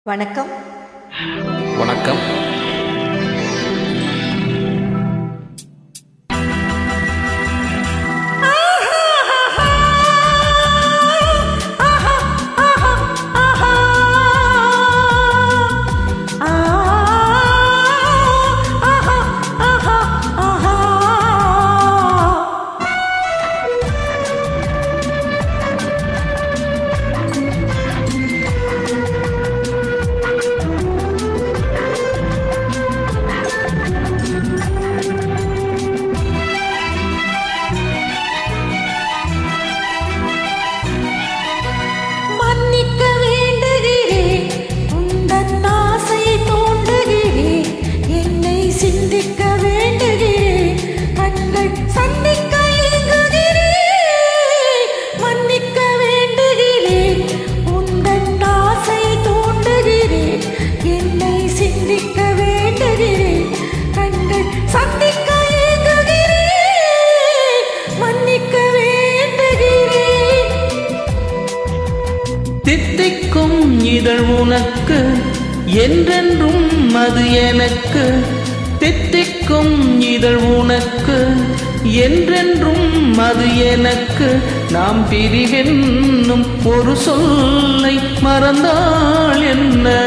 வணக்கம். வணக்கம். தித்திக்கும் இதழ் உனக்கு என்றென்றும் அது எனக்கு. தித்திக்கும் இதழ் உனக்கு என்றென்றும் அது எனக்கு. நாம் பிரிவென்னும் ஒரு சொல்லை மறந்தால் என்ன?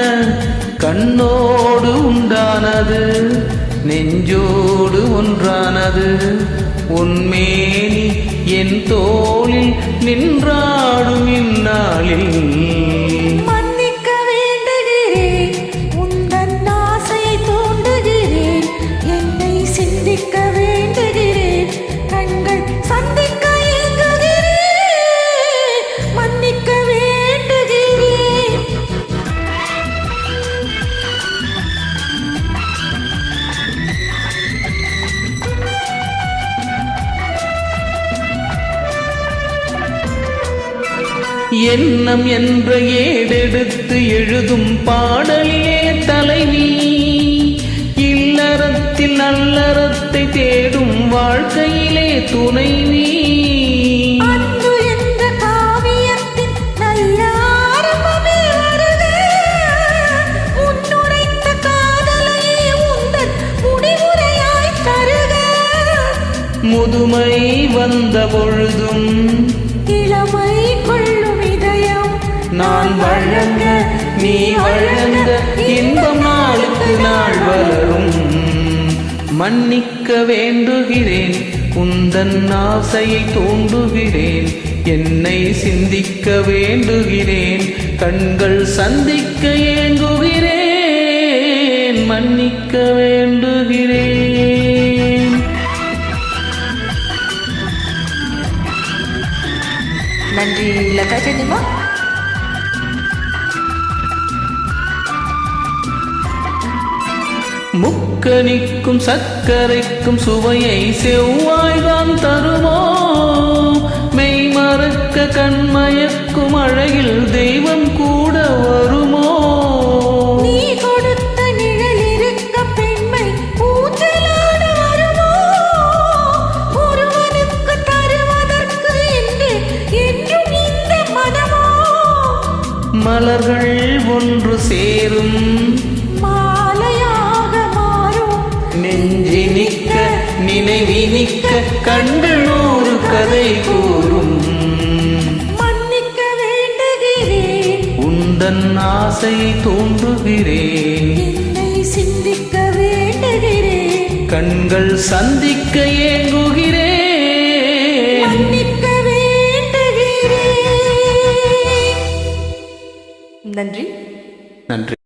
கண்ணோடு உண்டானது நெஞ்சோடு ஒன்றானது. உன்மேனி என் தோளில் நின்றாடும் இந்நாளில் மன்னிக்க வேண்டுகிறேன். உந்தன் ஆசையை தூண்டுகிறேன். என்னை சிந்திக்க வேண்டுகிறேன். கண்கள் சந்திக்க ஏங்குகிறேன். மன்னிக்க வேண்டுகிறேன். எண்ணம் என்ற ஏடெடுத்து எழுதும் பாடலிலே தலைவி. இல்லறத்தில் நல்லறத்தை தேடும் வாழ்க்கையிலே துணைவி. அன்பு என்ற காவியத்தின் நல்ல ஆரம்பமே வருக. உன்னுரைத்த காதலையே உந்தன் முடிவுரையாய் தருக. முதுமை வந்த பொழுதும் இளமை கொள்ளும் இதயம் நான் வழங்க நீ வழங்க இன்பம் நாளுக்கு நாள் வளரும். மன்னிக்க வேண்டுகிறேன். உந்தன் ஆசையை தூண்டுகிறேன். என்னை சிந்திக்க வேண்டுகிறேன். கண்கள் சந்திக்க ஏங்குகிறேன். மன்னிக்க வேண்டுகிறேன். நன்றி லதா ஜெனிமா. முக்கனிக்கும் சர்க்கரைக்கும் சுவையை செவ்வாய்தான் தருமோ? மெய் மறக்க கண்மயக்கும் அழகில் தெய்வம் கூட வருமோ? நீ கொடுத்த நிழல் இருக்க பெண்மை ஊஞ்சலாட வருமோ? ஒருவனுக்கு தருவதற்கு என்று என்றும் இந்த மனமோ? மலர்கள் ஒன்று சேரும் மாலையாக மாறும். நெஞ்சினிக்க நினைவினிக்க கண்கள் நூறு கதை கூறும். மன்னிக்க வேண்டுகிறேன். உந்தன் ஆசையை தூண்டுகிறேன். என்னை சிந்திக்க வேண்டுகிறேன். கண்கள் சந்திக்க ஏங்குகிறேன். மன்னிக்க வேண்டுகிறேன். நன்றி. நன்றி.